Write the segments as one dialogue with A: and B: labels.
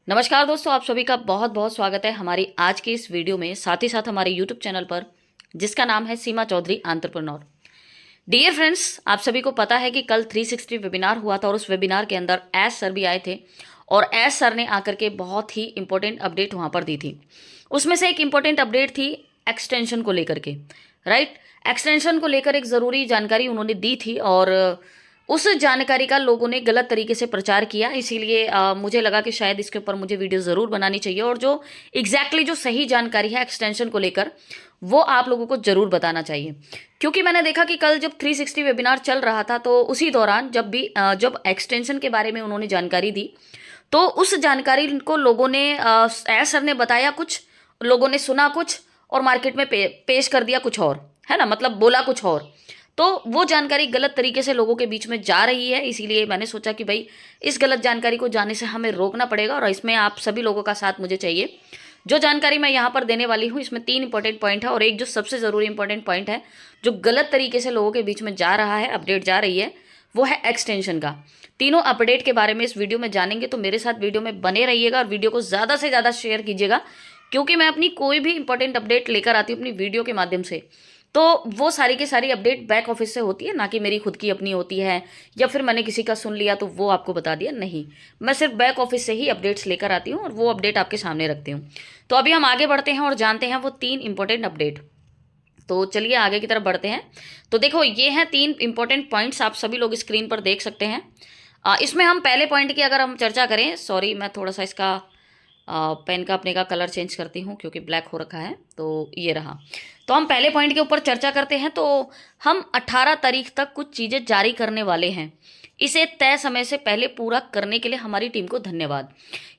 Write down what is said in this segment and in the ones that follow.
A: नमस्कार दोस्तों, आप सभी का बहुत बहुत स्वागत है हमारी आज की इस वीडियो में, साथ ही साथ हमारे यूट्यूब चैनल पर जिसका नाम है सीमा चौधरी एंटरप्रेन्योर। डियर फ्रेंड्स, आप सभी को पता है कि कल 360 वेबिनार हुआ था और उस वेबिनार के अंदर एस सर भी आए थे और एस सर ने आकर के बहुत ही इंपॉर्टेंट अपडेट वहाँ पर दी थी। उसमें से एक इम्पॉर्टेंट अपडेट थी एक्सटेंशन को लेकर के, राइट। एक्सटेंशन को लेकर एक ज़रूरी जानकारी उन्होंने दी थी और उस जानकारी का लोगों ने गलत तरीके से प्रचार किया, इसीलिए मुझे लगा कि शायद इसके ऊपर मुझे वीडियो ज़रूर बनानी चाहिए और जो जो सही जानकारी है एक्सटेंशन को लेकर वो आप लोगों को ज़रूर बताना चाहिए। क्योंकि मैंने देखा कि कल जब 360 वेबिनार चल रहा था तो उसी दौरान जब एक्सटेंशन के बारे में उन्होंने जानकारी दी तो उस जानकारी को लोगों ने एस सर ने बताया कुछ, लोगों ने सुना कुछ और मार्केट में पेश कर दिया कुछ और, है ना, मतलब बोला कुछ और। तो वो जानकारी गलत तरीके से लोगों के बीच में जा रही है, इसीलिए मैंने सोचा कि भाई इस गलत जानकारी को जाने से हमें रोकना पड़ेगा और इसमें आप सभी लोगों का साथ मुझे चाहिए। जो जानकारी मैं यहाँ पर देने वाली हूँ इसमें 3 इंपॉर्टेंट पॉइंट है और एक जो सबसे ज़रूरी इंपॉर्टेंट पॉइंट है जो गलत तरीके से लोगों के बीच में जा रहा है, अपडेट जा रही है, वो है एक्सटेंशन का। तीनों अपडेट के बारे में इस वीडियो में जानेंगे, तो मेरे साथ वीडियो में बने रहिएगा और वीडियो को ज़्यादा से ज़्यादा शेयर कीजिएगा, क्योंकि मैं अपनी कोई भी इंपॉर्टेंट अपडेट लेकर आती हूँ अपनी वीडियो के माध्यम से तो वो सारी की सारी अपडेट बैक ऑफिस से होती है, ना कि मेरी खुद की अपनी होती है या फिर मैंने किसी का सुन लिया तो वो आपको बता दिया। नहीं, मैं सिर्फ बैक ऑफिस से ही अपडेट्स लेकर आती हूँ और वो अपडेट आपके सामने रखती हूँ। तो अभी हम आगे बढ़ते हैं और जानते हैं वो 3 इंपॉर्टेंट अपडेट। तो चलिए आगे की तरफ बढ़ते हैं। तो देखो, ये हैं 3 इंपॉर्टेंट पॉइंट्स, आप सभी लोग स्क्रीन पर देख सकते हैं। इसमें हम पहले पॉइंट की अगर हम चर्चा करें, सॉरी मैं थोड़ा सा इसका पेन का अपने का कलर चेंज करती हूँ क्योंकि ब्लैक हो रखा है, तो ये रहा। तो हम पहले पॉइंट के ऊपर चर्चा करते हैं। तो हम 18 तारीख तक कुछ चीज़ें जारी करने वाले हैं, इसे तय समय से पहले पूरा करने के लिए हमारी टीम को धन्यवाद।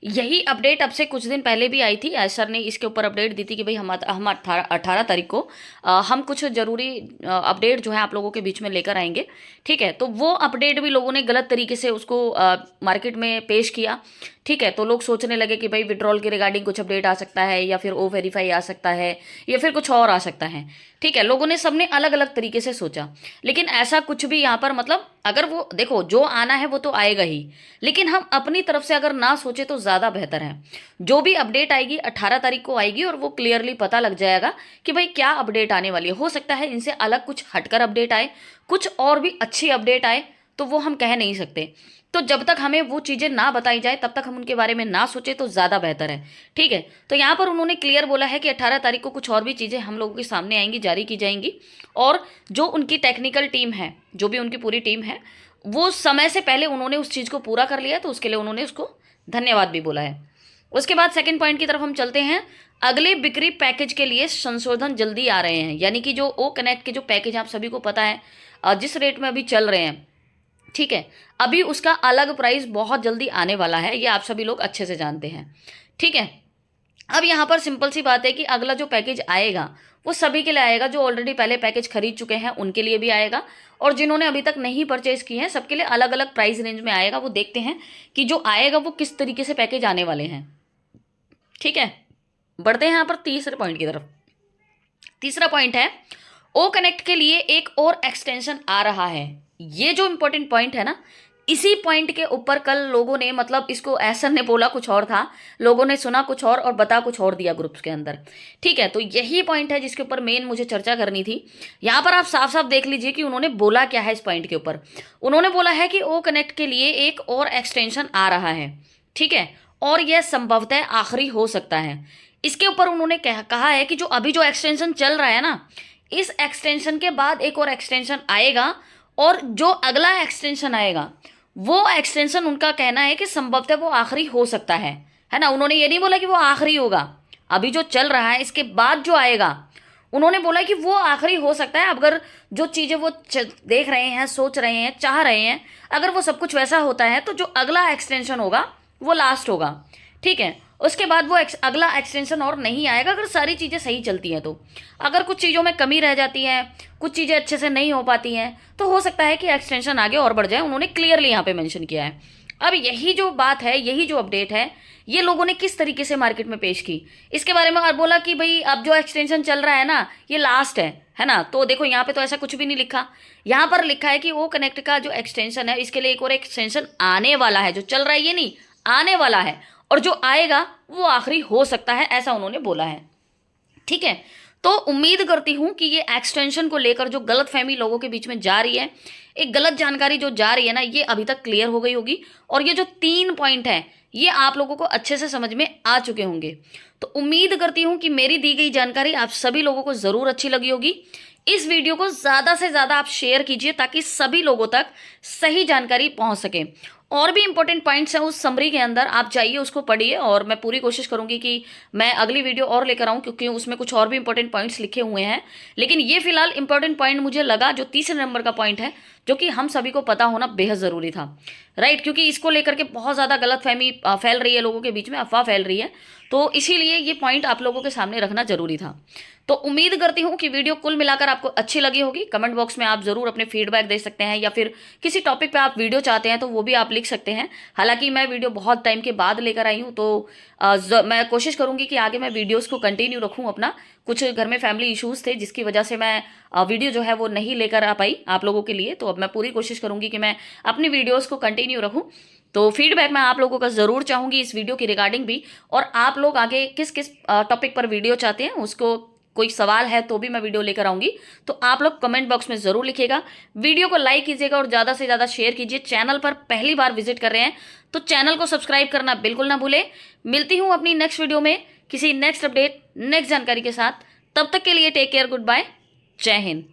A: यही अपडेट अब से कुछ दिन पहले भी आई थी, सर ने इसके ऊपर अपडेट दी थी कि भाई हम 18 तारीख को हम कुछ ज़रूरी अपडेट जो है आप लोगों के बीच में लेकर आएंगे, ठीक है। तो वो अपडेट भी लोगों ने गलत तरीके से उसको मार्केट में पेश किया, ठीक है। तो लोग सोचने लगे कि भाई विड्रॉल के रिगार्डिंग कुछ अपडेट आ सकता है या फिर ओ वेरीफाई आ सकता है या फिर कुछ और आ सकता है, ठीक है। लोगों ने सबने अलग अलग तरीके से सोचा, लेकिन ऐसा कुछ भी यहाँ पर, मतलब अगर वो देखो जो आना है वो तो आएगा ही, लेकिन हम अपनी तरफ से अगर ना सोचे तो ज़्यादा बेहतर है। जो भी अपडेट आएगी 18 तारीख को आएगी और वो क्लियरली पता लग जाएगा कि भाई क्या अपडेट आने वाली है। हो सकता है इनसे अलग कुछ हटकर अपडेट आए, कुछ और भी अच्छी अपडेट आए, तो वो हम कह नहीं सकते। तो जब तक हमें वो चीज़ें ना बताई जाए तब तक हम उनके बारे में ना सोचे तो ज़्यादा बेहतर है, ठीक है। तो यहाँ पर उन्होंने क्लियर बोला है कि 18 तारीख को कुछ और भी चीज़ें हम लोगों के सामने आएंगी, जारी की जाएंगी, और जो उनकी टेक्निकल टीम है, जो भी उनकी पूरी टीम है, वो समय से पहले उन्होंने उस चीज़ को पूरा कर लिया, तो उसके लिए उन्होंने उसको धन्यवाद भी बोला है। उसके बाद सेकेंड पॉइंट की तरफ हम चलते हैं। अगले बिक्री पैकेज के लिए संशोधन जल्दी आ रहे हैं, यानी कि जो ओ कनेक्ट के जो पैकेज आप सभी को पता है जिस रेट में अभी चल रहे हैं, ठीक है, अभी उसका अलग प्राइस बहुत जल्दी आने वाला है, ये आप सभी लोग अच्छे से जानते हैं, ठीक है। अब यहाँ पर सिंपल सी बात है कि अगला जो पैकेज आएगा वो सभी के लिए आएगा, जो ऑलरेडी पहले पैकेज खरीद चुके हैं उनके लिए भी आएगा और जिन्होंने अभी तक नहीं परचेज किए हैं सबके लिए अलग अलग प्राइस रेंज में आएगा। वो देखते हैं कि जो आएगा वो किस तरीके से पैकेज आने वाले हैं, ठीक है। बढ़ते हैं यहाँ पर तीसरे पॉइंट की तरफ। तीसरा पॉइंट है ओ कनेक्ट के लिए एक और एक्सटेंशन आ रहा है। ये जो इंपॉर्टेंट पॉइंट है ना, इसी पॉइंट के ऊपर कल लोगों ने, मतलब इसको एसर ने बोला कुछ और था, लोगों ने सुना कुछ और बता कुछ और दिया ग्रुप्स के अंदर, ठीक है। तो यही पॉइंट है जिसके ऊपर मेन मुझे चर्चा करनी थी। यहाँ पर आप साफ साफ देख लीजिए कि उन्होंने बोला क्या है इस पॉइंट के ऊपर। उन्होंने बोला है कि ओ कनेक्ट के लिए एक और एक्सटेंशन आ रहा है, ठीक है, और यह संभवतः आखिरी हो सकता है। इसके ऊपर उन्होंने कहा है कि जो अभी जो एक्सटेंशन चल रहा है ना, इस एक्सटेंशन के बाद एक और एक्सटेंशन आएगा और जो अगला एक्सटेंशन आएगा वो एक्सटेंशन उनका कहना है कि संभवतः वो आखिरी हो सकता है ना। उन्होंने ये नहीं बोला कि वो आखिरी होगा, अभी जो चल रहा है इसके बाद जो आएगा उन्होंने बोला कि वो आखिरी हो सकता है। अगर जो चीज़ें वो देख रहे हैं, सोच रहे हैं, चाह रहे हैं, अगर वो सब कुछ वैसा होता है तो जो अगला एक्सटेंशन होगा वो लास्ट होगा, ठीक है। उसके बाद वो अगला एक्सटेंशन और नहीं आएगा अगर सारी चीज़ें सही चलती हैं। तो अगर कुछ चीज़ों में कमी रह जाती है, कुछ चीज़ें अच्छे से नहीं हो पाती हैं, तो हो सकता है कि एक्सटेंशन आगे और बढ़ जाए। उन्होंने क्लियरली यहाँ पे मेंशन किया है। अब यही जो बात है, यही जो अपडेट है, ये लोगों ने किस तरीके से मार्केट में पेश की, इसके बारे में और बोला कि भाई अब जो एक्सटेंशन चल रहा है ना ये लास्ट है ना। तो देखो यहाँ पे तो ऐसा कुछ भी नहीं लिखा, यहाँ पर लिखा है कि वो कनेक्ट का जो एक्सटेंशन है इसके लिए एक और एक्सटेंशन आने वाला है। जो चल रहा है ये नहीं, आने वाला है। और जो आएगा वो आखिरी हो सकता है, ऐसा उन्होंने बोला है। ठीक है, तो उम्मीद करती हूं कि ये एक्सटेंशन को लेकर जो गलतफहमी लोगों के बीच में जा रही है, एक गलत जानकारी जो जा रही है ना, ये अभी तक क्लियर हो गई होगी और ये जो 3 पॉइंट हैं ये आप लोगों को अच्छे से समझ में आ चुके होंगे। तो उम्मीद करती हूं कि मेरी दी गई जानकारी आप सभी लोगों को जरूर अच्छी लगी होगी। इस वीडियो को ज्यादा से ज्यादा आप शेयर कीजिए ताकि सभी लोगों तक सही जानकारी पहुंच सके। और भी इंपॉर्टेंट पॉइंट्स हैं उस समरी के अंदर, आप जाइए उसको पढ़िए और मैं पूरी कोशिश करूंगी कि मैं अगली वीडियो और लेकर आऊं, क्योंकि उसमें कुछ और भी इंपॉर्टेंट पॉइंट्स लिखे हुए हैं। लेकिन ये फिलहाल इंपॉर्टेंट पॉइंट मुझे लगा, जो तीसरे नंबर का पॉइंट है, जो कि हम सभी को पता होना बेहद जरूरी था, राइट। क्योंकि इसको लेकर के बहुत ज्यादा गलतफहमी फैल रही है, लोगों के बीच में अफवाह फैल रही है, तो इसीलिए ये पॉइंट आप लोगों के सामने रखना जरूरी था। तो उम्मीद करती हूं कि वीडियो कुल मिलाकर आपको अच्छी लगी होगी। कमेंट बॉक्स में आप जरूर अपने फीडबैक दे सकते हैं, या फिर किसी टॉपिक पे आप वीडियो चाहते हैं तो वो भी आप लिख सकते हैं। हालांकि मैं वीडियो बहुत टाइम के बाद लेकर आई हूं, तो मैं कोशिश करूंगी कि आगे मैं वीडियोस को कंटिन्यू रखूं अपना। कुछ घर में फैमिली इश्यूज थे जिसकी वजह से मैं वीडियो जो है वो नहीं लेकर आ पाई आप लोगों के लिए, तो अब मैं पूरी कोशिश करूंगी कि मैं अपनी वीडियोस को कंटिन्यू रखूं। तो फीडबैक मैं आप लोगों का ज़रूर चाहूंगी इस वीडियो की रिगार्डिंग भी, और आप लोग आगे किस किस टॉपिक पर वीडियो चाहते हैं, उसको कोई सवाल है तो भी मैं वीडियो लेकर आऊंगी। तो आप लोग कमेंट बॉक्स में ज़रूर लिखिएगा, वीडियो को लाइक कीजिएगा और ज़्यादा से ज़्यादा शेयर कीजिए। चैनल पर पहली बार विजिट कर रहे हैं तो चैनल को सब्सक्राइब करना बिल्कुल ना भूलें। मिलती हूँ अपनी नेक्स्ट वीडियो में किसी नेक्स्ट अपडेट, नेक्स्ट जानकारी के साथ। तब तक के लिए टेक केयर, गुड बाय, जय हिंद।